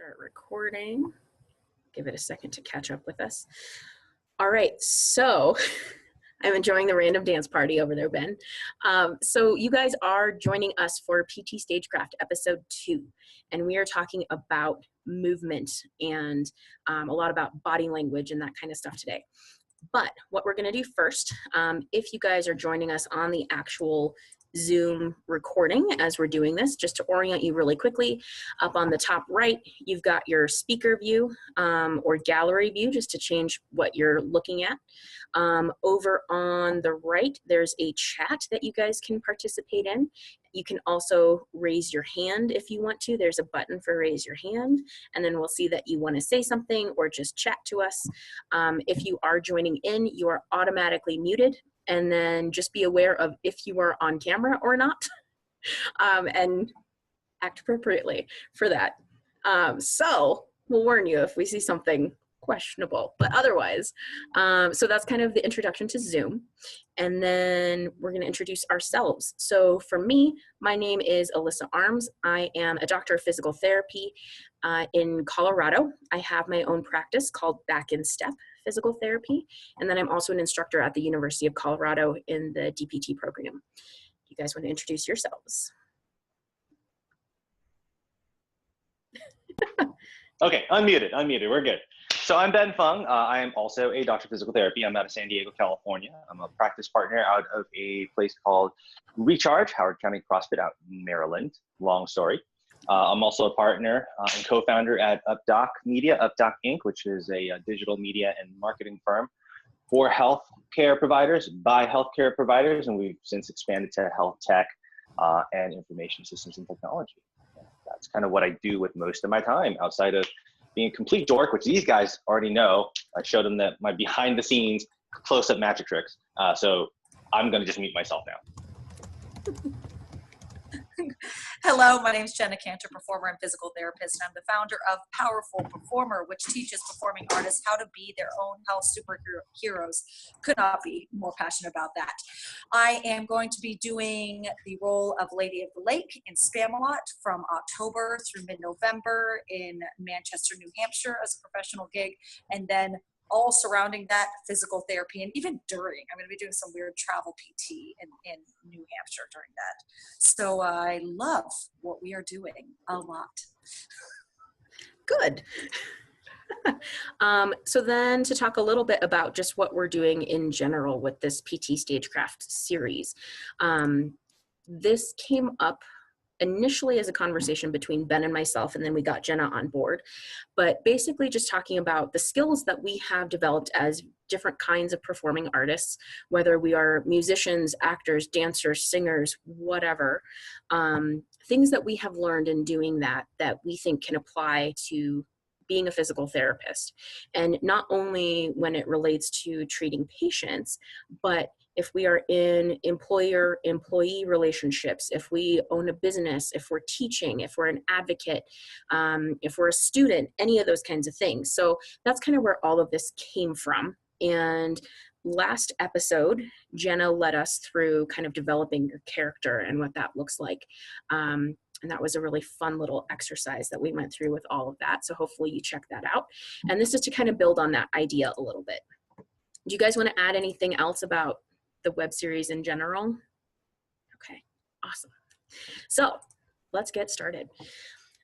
Start recording. Give it a second to catch up with us. All right, so I'm enjoying the random dance party over there, Ben. So you guys are joining us for PT Stagecraft episode 2, and we are talking about movement and a lot about body language and that kind of stuff today. But what we're going to do first, if you guys are joining us on the actual Zoom recording as we're doing this, just to orient you really quickly, up on the top right, you've got your speaker view or gallery view, just to change what you're looking at. Over on the right, there's a chat that you guys can participate in. You can also raise your hand if you want to. There's a button for raise your hand, and then we'll see that you want to say something or just chat to us. If you are joining in, you are automatically muted, and then just be aware of if you are on camera or not, and act appropriately for that. So we'll warn you if we see something questionable, but otherwise, so that's kind of the introduction to Zoom. And then we're going to introduce ourselves. So for me, my name is Alyssa Arms. I am a doctor of physical therapy in Colorado. I have my own practice called Back in Step Physical Therapy. And then I'm also an instructor at the University of Colorado in the DPT program. You guys want to introduce yourselves? Okay, unmuted, we're good. So I'm Ben Fung. I am also a doctor of physical therapy. I'm out of San Diego, California. I'm a practice partner out of a place called Recharge, Howard County CrossFit out in Maryland. Long story. I'm also a partner and co-founder at UpDoc Media, UpDoc Inc., which is a digital media and marketing firm for healthcare providers, by healthcare providers, and we've since expanded to health tech and information systems and technology. That's kind of what I do with most of my time outside of being a complete dork, which these guys already know. I showed them that my behind the scenes close-up magic tricks. So I'm going to just mute myself now. Hello, my name is Jenna Cantor, performer and physical therapist. I'm the founder of Powerful Performer, which teaches performing artists how to be their own health superheroes. Could not be more passionate about that. I am going to be doing the role of Lady of the Lake in Spamalot from October through mid-November in Manchester, New Hampshire as a professional gig, and then all surrounding that, physical therapy, and even during. I'm going to be doing some weird travel PT in New Hampshire during that. So I love what we are doing a lot. Good. So then to talk a little bit about just what we're doing in general with this PT Stagecraft series. This came up initially as a conversation between Ben and myself, and then we got Jenna on board. But basically just talking about the skills that we have developed as different kinds of performing artists, whether we are musicians, actors, dancers, singers, whatever, things that we have learned in doing that we think can apply to being a physical therapist. And not only when it relates to treating patients, but if we are in employer-employee relationships, if we own a business, if we're teaching, if we're an advocate, if we're a student, any of those kinds of things. So that's kind of where all of this came from. And last episode, Jenna led us through kind of developing your character and what that looks like. And that was a really fun little exercise that we went through with all of that. So hopefully you check that out. And this is to kind of build on that idea a little bit. Do you guys want to add anything else about the web series in general? Okay, awesome. So let's get started.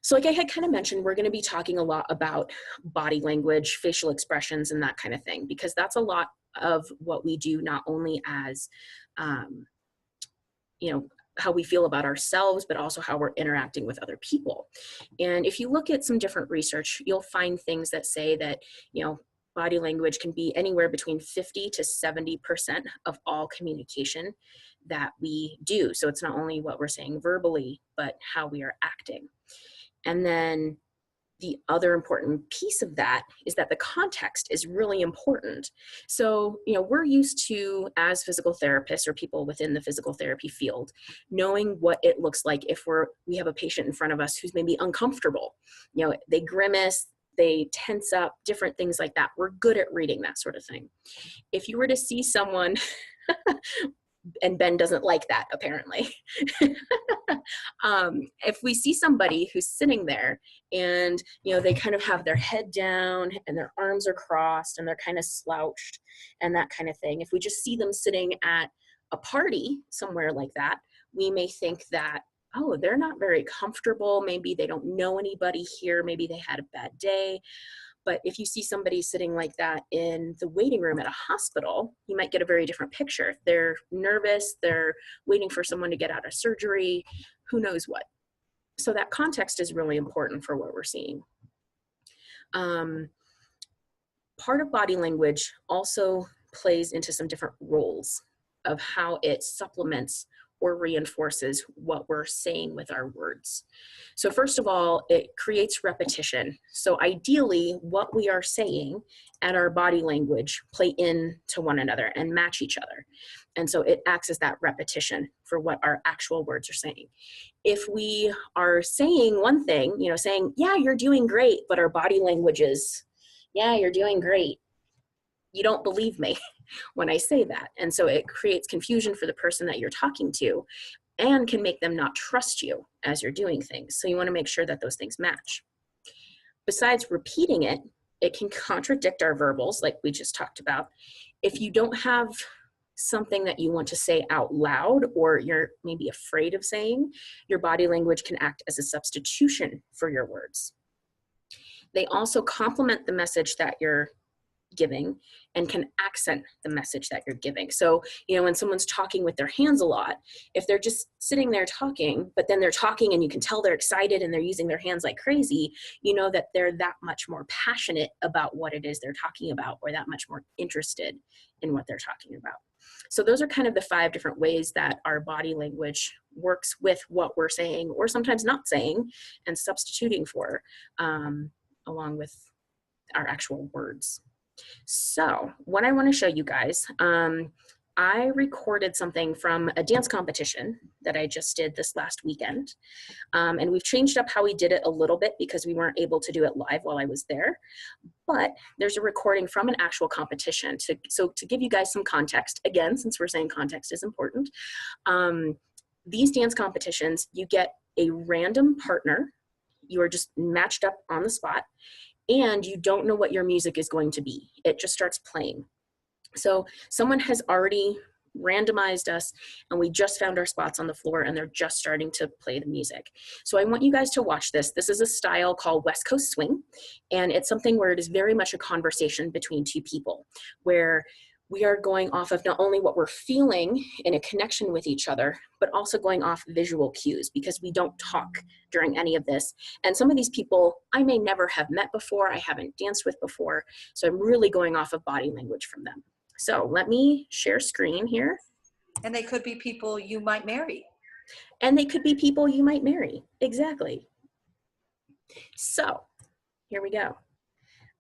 So like I had kind of mentioned, we're going to be talking a lot about body language, facial expressions, and that kind of thing, because that's a lot of what we do, not only as, how we feel about ourselves, but also how we're interacting with other people. And if you look at some different research, you'll find things that say that, body language can be anywhere between 50 to 70% of all communication that we do. So it's not only what we're saying verbally, but how we are acting. And then the other important piece of that is that the context is really important. So, we're used to, as physical therapists or people within the physical therapy field, knowing what it looks like if we have a patient in front of us who's maybe uncomfortable. They grimace, they tense up, different things like that. We're good at reading that sort of thing. If you were to see someone And Ben doesn't like that, apparently. If we see somebody who's sitting there and, you know, they kind of have their head down and their arms are crossed and they're kind of slouched and that kind of thing, if we just see them sitting at a party somewhere like that, we may think that, oh, they're not very comfortable. Maybe they don't know anybody here. Maybe they had a bad day. But if you see somebody sitting like that in the waiting room at a hospital, you might get a very different picture. They're nervous, they're waiting for someone to get out of surgery, who knows what. So that context is really important for what we're seeing. Part of body language also plays into some different roles of how it supplements or reinforces what we're saying with our words. So first of all, it creates repetition. So ideally, what we are saying and our body language play into one another and match each other. And so it acts as that repetition for what our actual words are saying. If we are saying one thing, you know, saying, yeah, you're doing great, but our body language is, yeah, you're doing great, you don't believe me when I say that. And so it creates confusion for the person that you're talking to and can make them not trust you as you're doing things. So you want to make sure that those things match. Besides repeating it, it can contradict our verbals like we just talked about. If you don't have something that you want to say out loud or you're maybe afraid of saying, your body language can act as a substitution for your words. They also complement the message that you're giving and can accent the message that you're giving. So, you know, when someone's talking with their hands a lot, if they're just sitting there talking, but then they're talking and you can tell they're excited and they're using their hands like crazy, you know that they're that much more passionate about what it is they're talking about or that much more interested in what they're talking about. So those are kind of the 5 different ways that our body language works with what we're saying or sometimes not saying and substituting for along with our actual words. So what I want to show you guys, I recorded something from a dance competition that I just did this last weekend. And we've changed up how we did it a little bit because we weren't able to do it live while I was there. But there's a recording from an actual competition. So to give you guys some context, again, since we're saying context is important, these dance competitions, you get a random partner. You are just matched up on the spot. And you don't know what your music is going to be. It just starts playing. So someone has already randomized us and we just found our spots on the floor and they're just starting to play the music. So I want you guys to watch this. This is a style called West Coast Swing. And it's something where it is very much a conversation between 2 people where we are going off of not only what we're feeling in a connection with each other, but also going off visual cues because we don't talk during any of this. And some of these people I may never have met before, I haven't danced with before, so I'm really going off of body language from them. So let me share screen here. And they could be people you might marry. And they could be people you might marry, exactly. So here we go.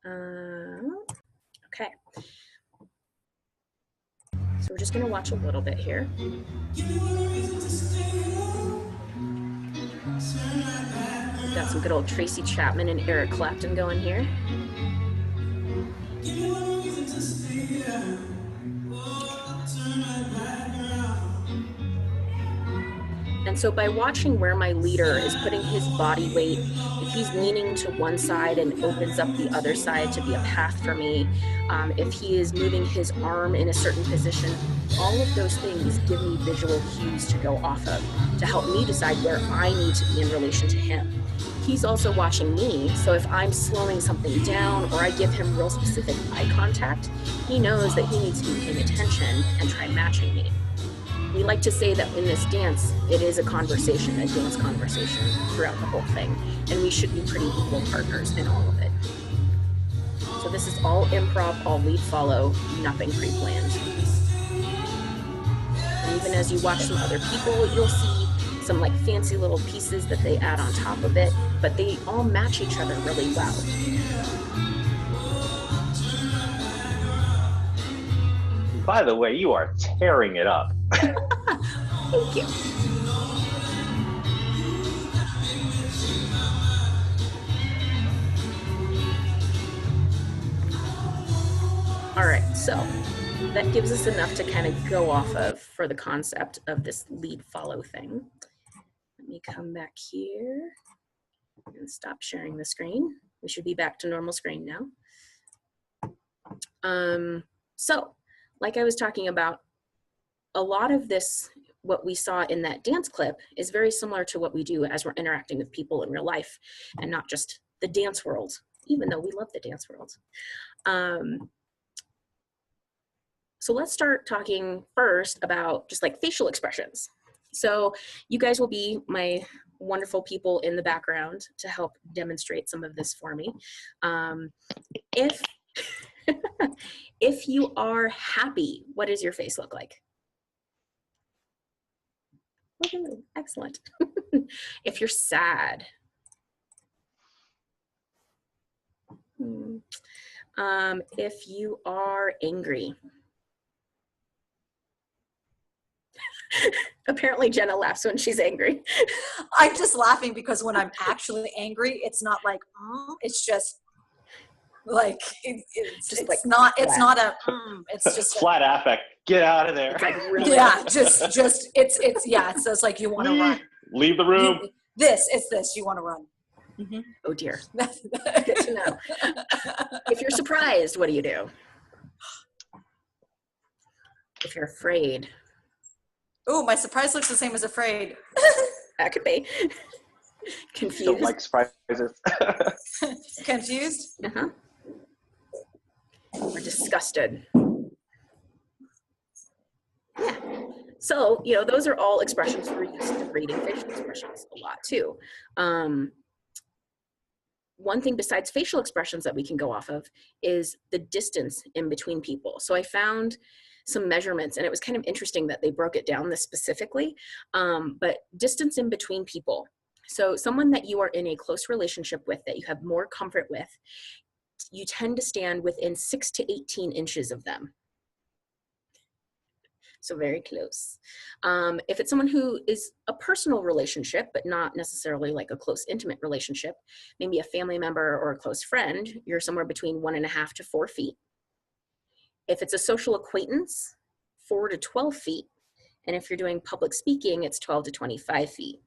Okay. So we're just going to watch a little bit here. We've got some good old Tracy Chapman and Eric Clapton going here. And so by watching where my leader is putting his body weight, if he's leaning to one side and opens up the other side to be a path for me, if he is moving his arm in a certain position, all of those things give me visual cues to go off of to help me decide where I need to be in relation to him. He's also watching me, so if I'm slowing something down or I give him real specific eye contact, he knows that he needs to be paying attention and try matching me. We like to say that in this dance, it is a conversation, a dance conversation throughout the whole thing, and we should be pretty equal partners in all of it. So this is all improv, all lead follow, nothing pre-planned. And even as you watch some other people, you'll see some like fancy little pieces that they add on top of it, but they all match each other really well. By the way, you are tearing it up. Thank you. All right, so that gives us enough to kind of go off of for the concept of this lead follow thing. Let me come back here and stop sharing the screen. We should be back to normal screen now. So, like I was talking about, a lot of this, what we saw in that dance clip, is very similar to what we do as we're interacting with people in real life, and not just the dance world, even though we love the dance world. So let's start talking first about just like facial expressions. So you guys will be my wonderful people in the background to help demonstrate some of this for me. If if you are happy, what does your face look like? Woohoo, excellent. If you're sad, if you are angry, apparently Jenna laughs when she's angry. I'm just laughing because when I'm actually angry, it's not like, it's just like, it's not flat affect. Get out of there. It's like really yeah, it's so it's like you want to run. Leave the room. It's this, you want to run. Mm-hmm. Oh dear. Good to know. If you're surprised, what do you do? If you're afraid. Oh, my surprise looks the same as afraid. That could be. Confused. Don't like surprises. Confused? Uh-huh. Or disgusted. Yeah. So, you know, those are all expressions we're used to reading facial expressions a lot too. One thing besides facial expressions that we can go off of is the distance in between people. So I found some measurements, and it was kind of interesting that they broke it down this specifically, but distance in between people. So someone that you are in a close relationship with, that you have more comfort with, you tend to stand within 6 to 18 inches of them. So very close. If it's someone who is a personal relationship, but not necessarily like a close, intimate relationship, maybe a family member or a close friend, you're somewhere between 1.5 to 4 feet. If it's a social acquaintance, 4 to 12 feet. And if you're doing public speaking, it's 12 to 25 feet.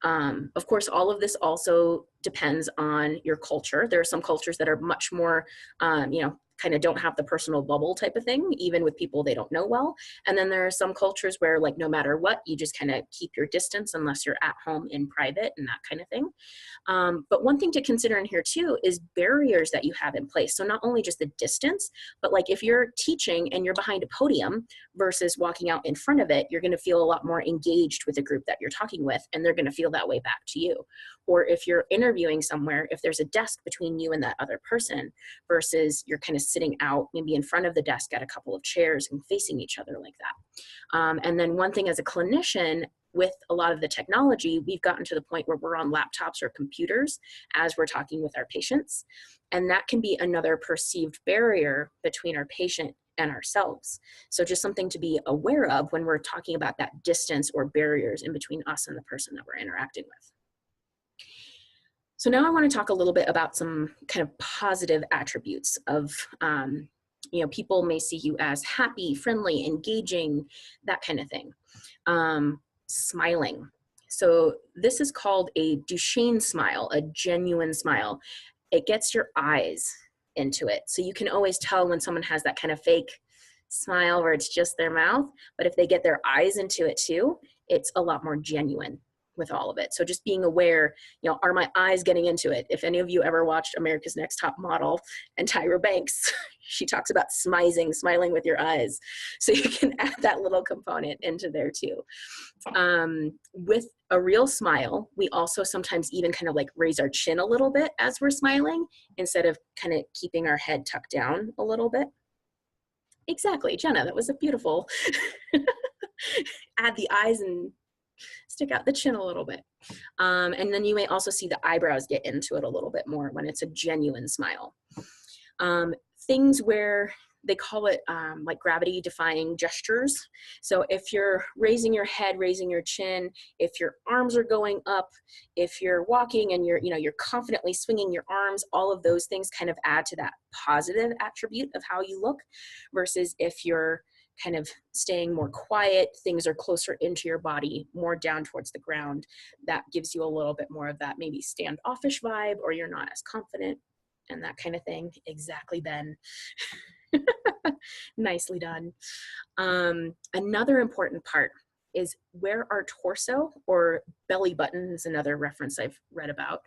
Of course, all of this also depends on your culture. There are some cultures that are much more, you know, kind of don't have the personal bubble type of thing, even with people they don't know well. And then there are some cultures where, like, no matter what, you just kind of keep your distance unless you're at home in private and that kind of thing. But one thing to consider in here too is barriers that you have in place. So not only just the distance, but like if you're teaching and you're behind a podium versus walking out in front of it, you're going to feel a lot more engaged with the group that you're talking with, and they're going to feel that way back to you. Or if you're interviewing somewhere, if there's a desk between you and that other person versus you're kind of sitting out maybe in front of the desk at a couple of chairs and facing each other like that. And then one thing as a clinician, with a lot of the technology, we've gotten to the point where we're on laptops or computers as we're talking with our patients. And that can be another perceived barrier between our patient and ourselves. So just something to be aware of when we're talking about that distance or barriers in between us and the person that we're interacting with. So now I want to talk a little bit about some kind of positive attributes of, you know, people may see you as happy, friendly, engaging, that kind of thing. Smiling. So this is called a Duchenne smile, a genuine smile. It gets your eyes into it. So you can always tell when someone has that kind of fake smile where it's just their mouth, but if they get their eyes into it too, it's a lot more genuine with all of it. So just being aware, you know, are my eyes getting into it? If any of you ever watched America's Next Top Model and Tyra Banks, she talks about smiling with your eyes. So you can add that little component into there too. With a real smile, we also sometimes even kind of like raise our chin a little bit as we're smiling instead of kind of keeping our head tucked down a little bit. Exactly, Jenna, that was a beautiful, add the eyes and stick out the chin a little bit. And then you may also see the eyebrows get into it a little bit more when it's a genuine smile. Things where they call it like gravity defying gestures. So if you're raising your head, raising your chin, if your arms are going up, if you're walking and you're confidently swinging your arms, all of those things kind of add to that positive attribute of how you look, versus if you're kind of staying more quiet, things are closer into your body, more down towards the ground. That gives you a little bit more of that maybe standoffish vibe, or you're not as confident and that kind of thing. Exactly, Ben. Nicely done. Another important part is where our torso or belly button is another reference I've read about,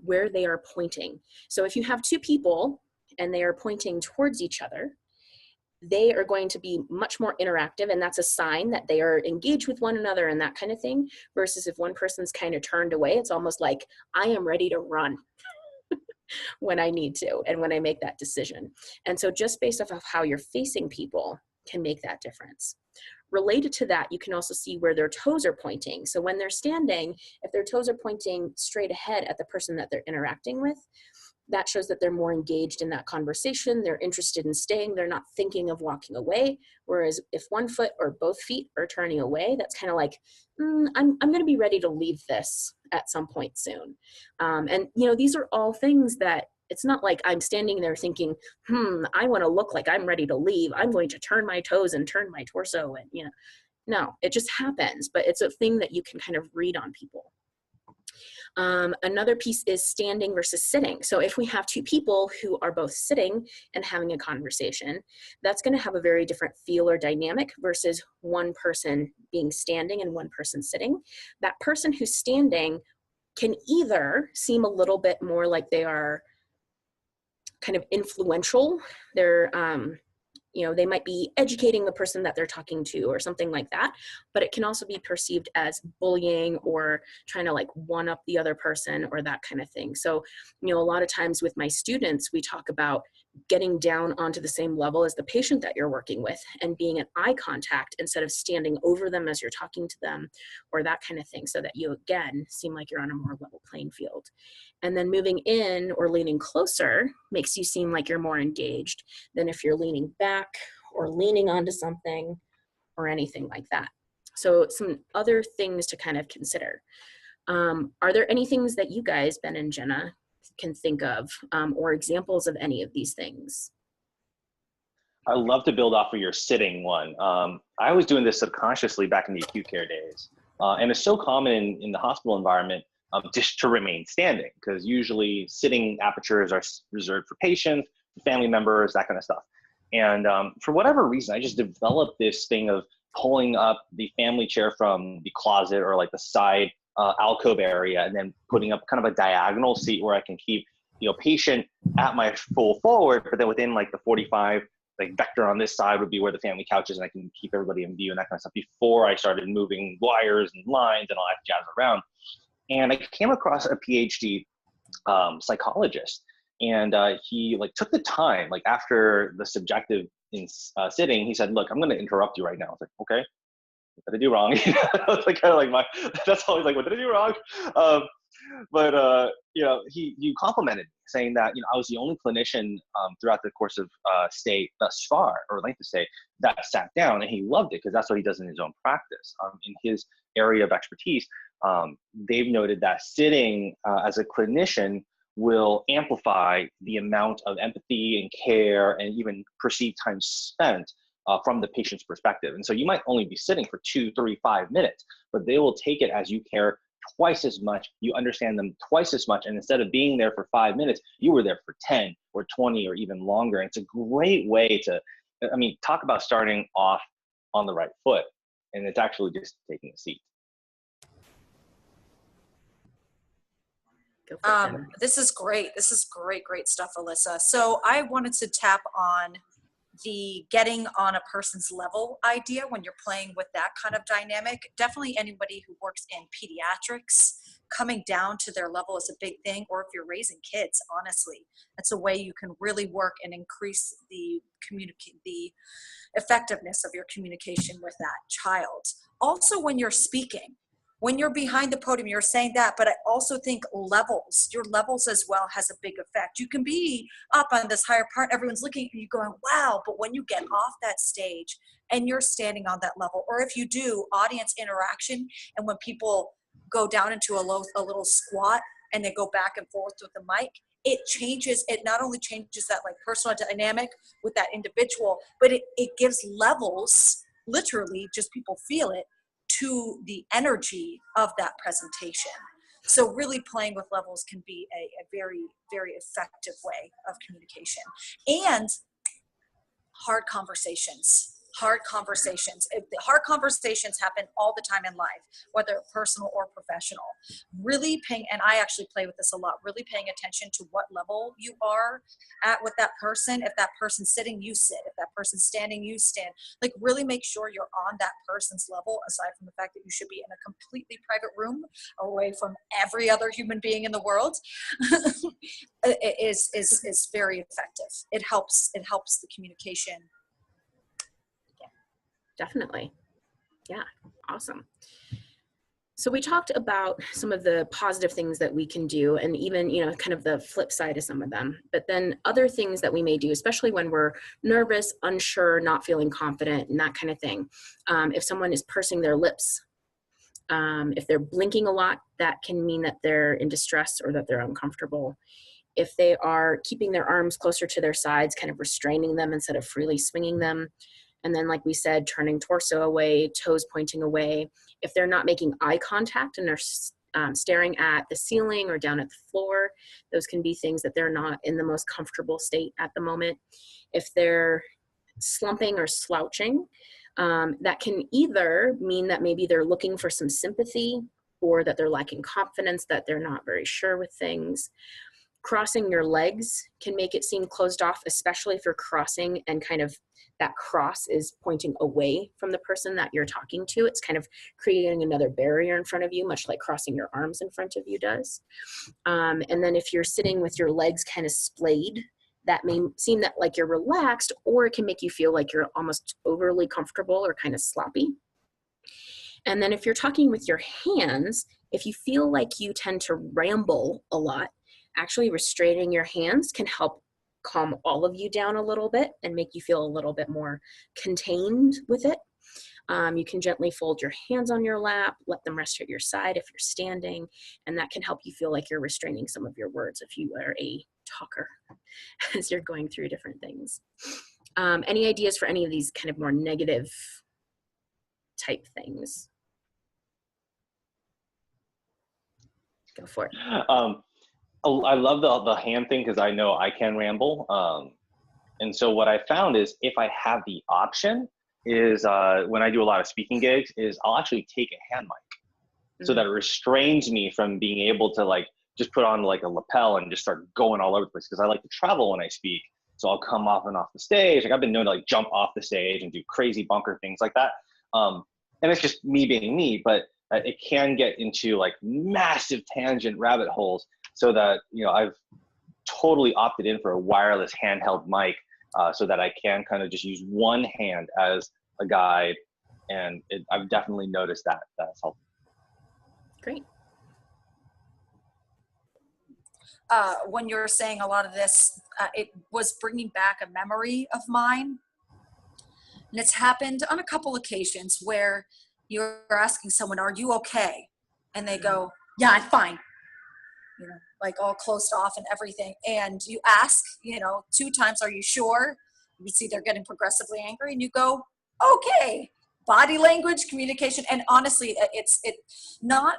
where they are pointing. So if you have two people and they are pointing towards each other, they are going to be much more interactive, and that's a sign that they are engaged with one another and that kind of thing, versus if one person's kind of turned away, it's almost like I am ready to run when I need to and when I make that decision. And so just based off of how you're facing people can make that difference. Related to that, you can also see where their toes are pointing. So when they're standing, if their toes are pointing straight ahead at the person that they're interacting with, that shows that they're more engaged in that conversation. They're interested in staying. They're not thinking of walking away. Whereas if one foot or both feet are turning away, that's kind of like, I'm going to be ready to leave this at some point soon. And, these are all things that it's not like I'm standing there thinking, I want to look like I'm ready to leave. I'm going to turn my toes and turn my torso. And, no, it just happens. But it's a thing that you can kind of read on people. Another piece is standing versus sitting. So if we have two people who are both sitting and having a conversation, that's going to have a very different feel or dynamic versus one person being standing and one person sitting. That person who's standing can either seem a little bit more like they are kind of influential. They're they might be educating the person that they're talking to or something like that, but it can also be perceived as bullying or trying to like one up the other person or that kind of thing. So, a lot of times with my students, we talk about getting down onto the same level as the patient that you're working with and being in eye contact instead of standing over them as you're talking to them or that kind of thing, so that you, again, seem like you're on a more level playing field. And then moving in or leaning closer makes you seem like you're more engaged than if you're leaning back or leaning onto something or anything like that. So some other things to kind of consider. Are there any things that you guys, Ben and Jenna, can think of or examples of any of these things? I love to build off of your sitting one. I was doing this subconsciously back in the acute care days. And it's so common in the hospital environment just to remain standing, because usually sitting apertures are reserved for patients, family members, that kind of stuff. And for whatever reason, I just developed this thing of pulling up the family chair from the closet or like the side alcove area, and then putting up kind of a diagonal seat where I can keep, patient at my full forward, but then within like the 45 like vector on this side would be where the family couch is, and I can keep everybody in view and that kind of stuff before I started moving wires and lines and all that jazz around. And I came across a PhD psychologist, and he like took the time, like after the subjective in sitting, he said, "Look, I'm going to interrupt you right now." I was like, "Okay, what did I do wrong?" That's like kind of like that's always like, "What did I do wrong?" But he complimented me, saying that I was the only clinician throughout the course of stay thus far, or length of stay, that sat down, and he loved it because that's what he does in his own practice. In his area of expertise, they've noted that sitting as a clinician will amplify the amount of empathy and care and even perceived time spent from the patient's perspective. And so you might only be sitting for 2, 3, 5 minutes, but they will take it as you care twice as much, you understand them twice as much, and instead of being there for 5 minutes, you were there for 10 or 20 or even longer. And it's a great way to, talk about starting off on the right foot, and it's actually just taking a seat. This is great. This is great stuff, Alyssa. So I wanted to tap on the getting on a person's level idea when you're playing with that kind of dynamic. Definitely anybody who works in pediatrics, coming down to their level is a big thing. Or if you're raising kids, honestly, that's a way you can really work and increase the effectiveness of your communication with that child. Also, when you're speaking, when you're behind the podium, you're saying that, but I also think levels, your levels as well has a big effect. You can be up on this higher part, everyone's looking at you going, wow, but when you get off that stage and you're standing on that level, or if you do audience interaction, and when people go down into a little squat and they go back and forth with the mic, it changes, it not only changes that like personal dynamic with that individual, but it gives levels, literally, just people feel it, to the energy of that presentation. So really playing with levels can be a very, very effective way of communication. And hard conversations. Hard conversations. Hard conversations happen all the time in life, whether personal or professional. Really paying, and I actually play with this a lot, really paying attention to what level you are at with that person. If that person's sitting, you sit. If that person's standing, you stand. Like really make sure you're on that person's level, aside from the fact that you should be in a completely private room away from every other human being in the world. is very effective. It helps the communication. Definitely. Yeah, awesome. So we talked about some of the positive things that we can do, and even, you know, kind of the flip side of some of them. But then other things that we may do, especially when we're nervous, unsure, not feeling confident, and that kind of thing. If someone is pursing their lips, if they're blinking a lot, that can mean that they're in distress or that they're uncomfortable. If they are keeping their arms closer to their sides, kind of restraining them instead of freely swinging them. And then, like we said, turning torso away, toes pointing away. If they're not making eye contact and they're staring at the ceiling or down at the floor, those can be things that they're not in the most comfortable state at the moment. If they're slumping or slouching, that can either mean that maybe they're looking for some sympathy, or that they're lacking confidence, that they're not very sure with things. Crossing your legs can make it seem closed off, especially if you're crossing and kind of that cross is pointing away from the person that you're talking to. It's kind of creating another barrier in front of you, much like crossing your arms in front of you does. And then if you're sitting with your legs kind of splayed, that may seem that like you're relaxed, or it can make you feel like you're almost overly comfortable or kind of sloppy. And then if you're talking with your hands, if you feel like you tend to ramble a lot, actually restraining your hands can help calm all of you down a little bit and make you feel a little bit more contained with it. You can gently fold your hands on your lap, let them rest at your side if you're standing, and that can help you feel like you're restraining some of your words if you are a talker as you're going through different things. Any ideas for any of these kind of more negative type things? Go for it. I love the hand thing because I know I can ramble. And so what I found is if I have the option is when I do a lot of speaking gigs is I'll actually take a hand mic so that it restrains me from being able to like just put on like a lapel and just start going all over the place, because I like to travel when I speak. So I'll come off and off the stage. Like I've been known to like jump off the stage and do crazy bunker things like that. And it's just me being me, but it can get into like massive tangent rabbit holes. So that, you know, I've totally opted in for a wireless handheld mic so that I can kind of just use one hand as a guide. And I've definitely noticed that that's helpful. Great. When you're saying a lot of this, it was bringing back a memory of mine. And it's happened on a couple occasions where you're asking someone, are you okay? And they go, yeah, I'm fine. You know, like all closed off and everything. And you ask, you know, 2 times, are you sure? You see they're getting progressively angry, and you go, okay. Body language, communication. And honestly, it's not,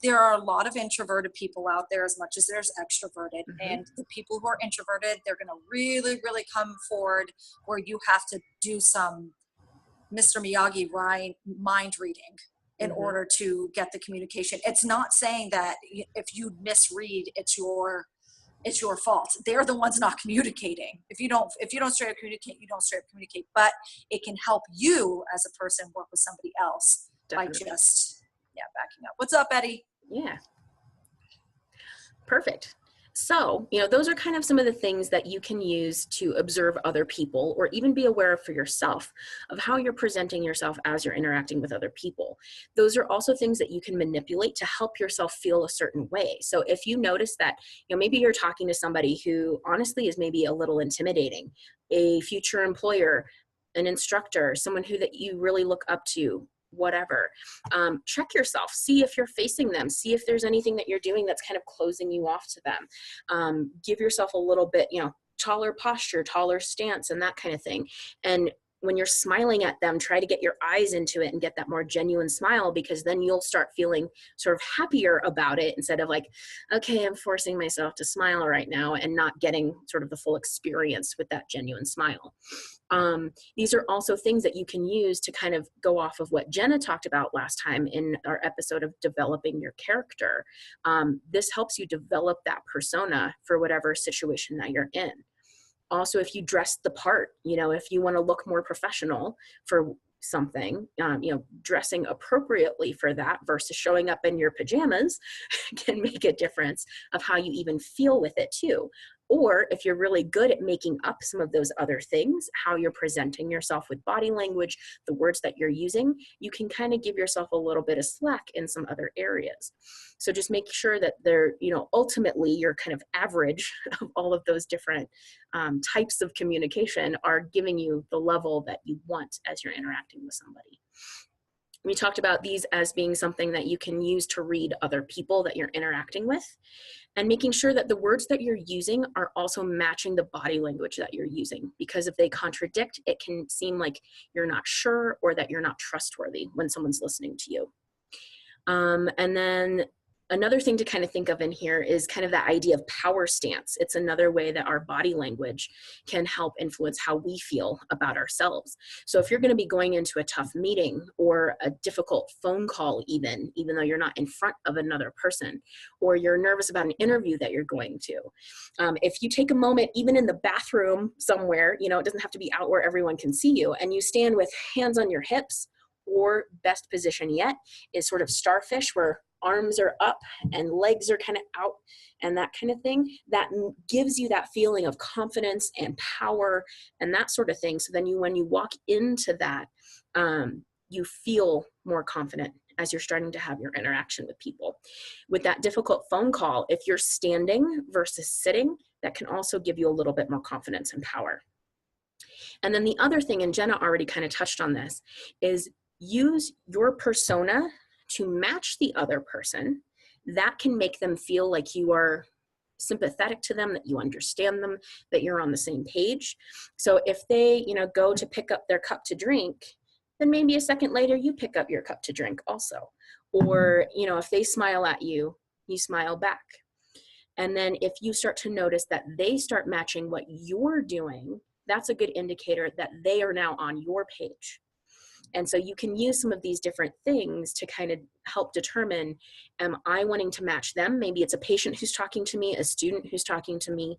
there are a lot of introverted people out there as much as there's extroverted. And the people who are introverted, they're going to really, really come forward where you have to do some Mr. Miyagi mind reading in order to get the communication. It's not saying that if you misread, it's your fault. They're the ones not communicating. If you don't straight up communicate, you don't straight up communicate. But it can help you as a person work with somebody else. Definitely. By just backing up. What's up, Eddie? Yeah. Perfect. So, those are kind of some of the things that you can use to observe other people, or even be aware of for yourself of how you're presenting yourself as you're interacting with other people. Those are also things that you can manipulate to help yourself feel a certain way. So if you notice that, maybe you're talking to somebody who honestly is maybe a little intimidating, a future employer, an instructor, someone that you really look up to, whatever, check yourself, see if you're facing them, see if there's anything that you're doing that's kind of closing you off to them. Give yourself a little bit, taller posture, taller stance, and that kind of thing. And when you're smiling at them, try to get your eyes into it and get that more genuine smile, because then you'll start feeling sort of happier about it, instead of like, okay, I'm forcing myself to smile right now, and not getting sort of the full experience with that genuine smile. These are also things that you can use to kind of go off of what Jenna talked about last time in our episode of developing your character. This helps you develop that persona for whatever situation that you're in. Also, if you dress the part, if you want to look more professional for something, dressing appropriately for that versus showing up in your pajamas can make a difference of how you even feel with it too. Or if you're really good at making up some of those other things, how you're presenting yourself with body language, the words that you're using, you can kind of give yourself a little bit of slack in some other areas. So just make sure that they're, ultimately your kind of average of all of those different types of communication are giving you the level that you want as you're interacting with somebody. We talked about these as being something that you can use to read other people that you're interacting with, and making sure that the words that you're using are also matching the body language that you're using, because if they contradict, it can seem like you're not sure or that you're not trustworthy when someone's listening to you. And then another thing to kind of think of in here is kind of that idea of power stance. It's another way that our body language can help influence how we feel about ourselves. So if you're going to be going into a tough meeting or a difficult phone call, even though you're not in front of another person, or you're nervous about an interview that you're going to, if you take a moment, even in the bathroom somewhere, it doesn't have to be out where everyone can see you, and you stand with hands on your hips, or best position yet is sort of starfish, where arms are up and legs are kind of out and that kind of thing, that gives you that feeling of confidence and power and that sort of thing. So then when you walk into that, you feel more confident as you're starting to have your interaction with people. With that difficult phone call, if you're standing versus sitting, that can also give you a little bit more confidence and power. And then the other thing, and Jenna already kind of touched on this, is use your persona to match the other person. That can make them feel like you are sympathetic to them, that you understand them, that you're on the same page. So if they, go to pick up their cup to drink, then maybe a second later you pick up your cup to drink also. Or, if they smile at you, you smile back. And then if you start to notice that they start matching what you're doing, that's a good indicator that they are now on your page. And so you can use some of these different things to kind of help determine, am I wanting to match them? Maybe it's a patient who's talking to me, a student who's talking to me,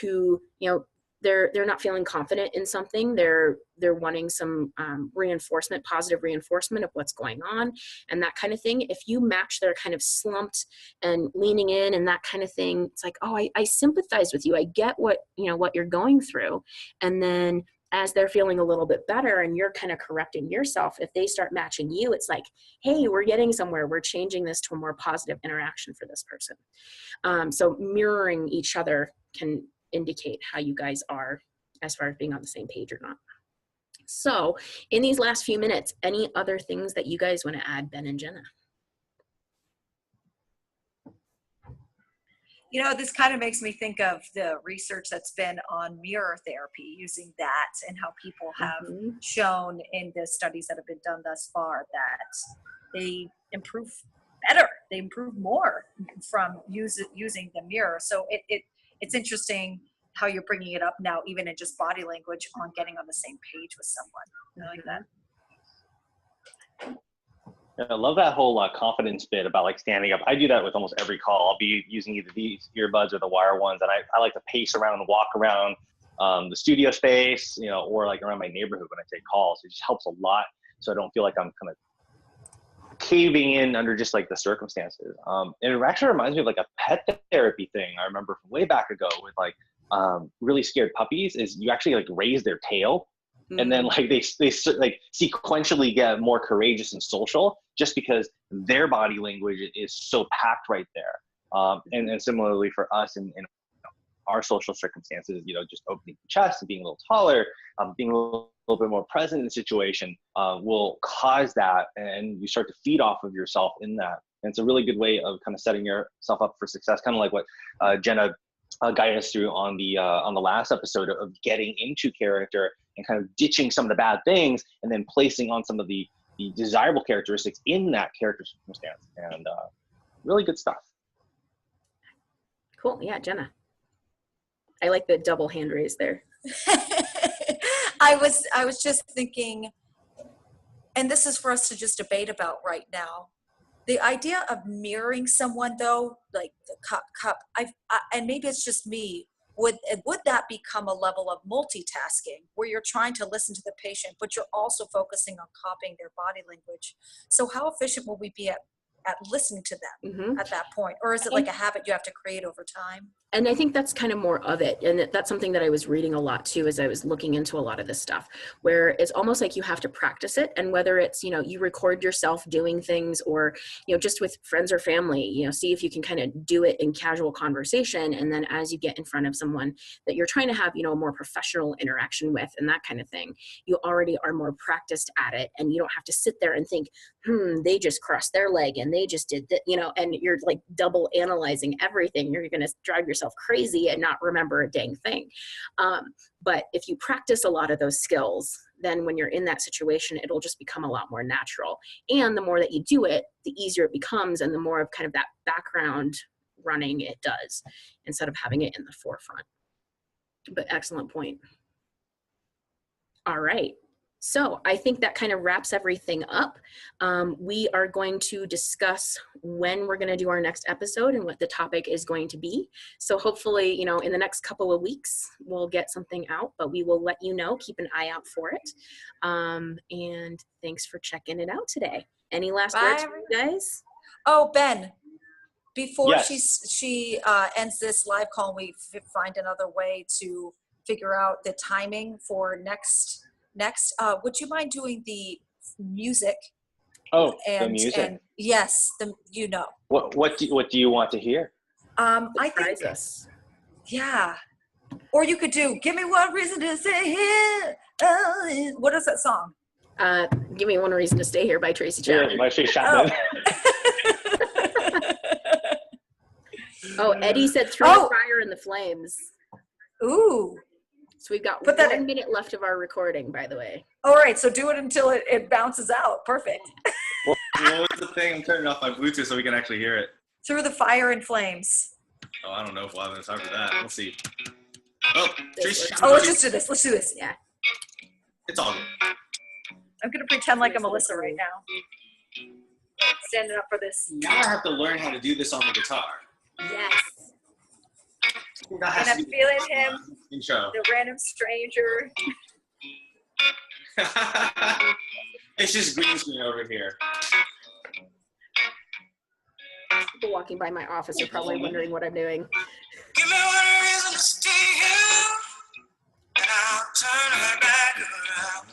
who, they're not feeling confident in something. They're wanting some reinforcement, positive reinforcement of what's going on and that kind of thing. If you match their kind of slumped and leaning in and that kind of thing, it's like, oh, I sympathize with you. I get what you're going through. And then as they're feeling a little bit better and you're kind of correcting yourself, if they start matching you, it's like, hey, we're getting somewhere. We're changing this to a more positive interaction for this person. So mirroring each other can indicate how you guys are as far as being on the same page or not. So in these last few minutes, any other things that you guys want to add, Ben and Jenna? This kind of makes me think of the research that's been on mirror therapy, using that, and how people have shown in the studies that have been done thus far that they improve better, they improve more from using the mirror. So it's interesting how you're bringing it up now, even in just body language, on getting on the same page with someone. I like that. I love that whole confidence bit about like standing up. I do that with almost every call. I'll be using either these earbuds or the wire ones, and I like to pace around and walk around the studio space, or like around my neighborhood when I take calls. It just helps a lot, so I don't feel like I'm kind of caving in under just like the circumstances. And it actually reminds me of like a pet therapy thing I remember from way back ago with like really scared puppies is you actually like raise their tail and then like they like sequentially get more courageous and social just because their body language is so packed right there. And similarly for us in our social circumstances, you know, just opening the chest and being a little taller, being a little bit more present in the situation will cause that, and you start to feed off of yourself in that. And it's a really good way of kind of setting yourself up for success, kind of like what Jenna guided us through on the last episode of getting into character and kind of ditching some of the bad things and then placing on some of the desirable characteristics in that character circumstance. And really good stuff. Cool. Yeah, Jenna. I like the double hand raise there. I was just thinking, and this is for us to just debate about right now. The idea of mirroring someone, though, like the cup, and maybe it's just me. Would that become a level of multitasking where you're trying to listen to the patient, but you're also focusing on copying their body language? So how efficient will we be at listening to them at that point? Or is it like a habit you have to create over time? And I think that's kind of more of it. And that's something that I was reading a lot too, as I was looking into a lot of this stuff, where it's almost like you have to practice it. And whether it's, you know, you record yourself doing things or, you know, just with friends or family, you know, see if you can kind of do it in casual conversation. And then as you get in front of someone that you're trying to have, you know, a more professional interaction with and that kind of thing, you already are more practiced at it. And you don't have to sit there and think, they just crossed their leg and they just did that, you know, and you're like double analyzing everything. You're going to drive yourself crazy and not remember a dang thing. But if you practice a lot of those skills, then when you're in that situation, it'll just become a lot more natural. And the more that you do it, the easier it becomes and the more of kind of that background running it does instead of having it in the forefront. But excellent point. All right. So I think that kind of wraps everything up. We are going to discuss when we're going to do our next episode and what the topic is going to be. So hopefully, you know, in the next couple of weeks, we'll get something out, but we will let you know, keep an eye out for it. And thanks for checking it out today. Any last words from you guys? Oh, Ben, before Yes. she ends this live call, we find another way to figure out the timing for next, would you mind doing the music? Oh, the music. And yes, you know. What do you want to hear? I think us. Yeah. Or you could do "Give Me One Reason to Stay Here." What is that song? Give Me One Reason to Stay Here by Tracy Chapman. Yeah, by Tracy Chapman. Oh, Eddie said Through the Fire and the Flames. Ooh. So we've got 1 minute left of our recording, by the way. All right, so do it until it bounces out. Perfect. What was the thing? I'm turning off my Bluetooth so we can actually hear it. Through the Fire and Flames. Oh, I don't know if we'll have enough time for that. We'll see. Oh, Tracy. Let's just do this. Let's do this. Yeah. It's all good. I'm going to pretend like I'm Melissa right now. Standing up for this. Now I have to learn how to do this on the guitar. Yes. And I'm feeling him, intro. the random stranger. It's just green screen over here. People walking by my office are probably wondering what I'm doing. Give me one reason to stay here, and I'll turn her back around.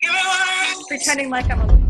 Give me one reason. Pretending like I'm a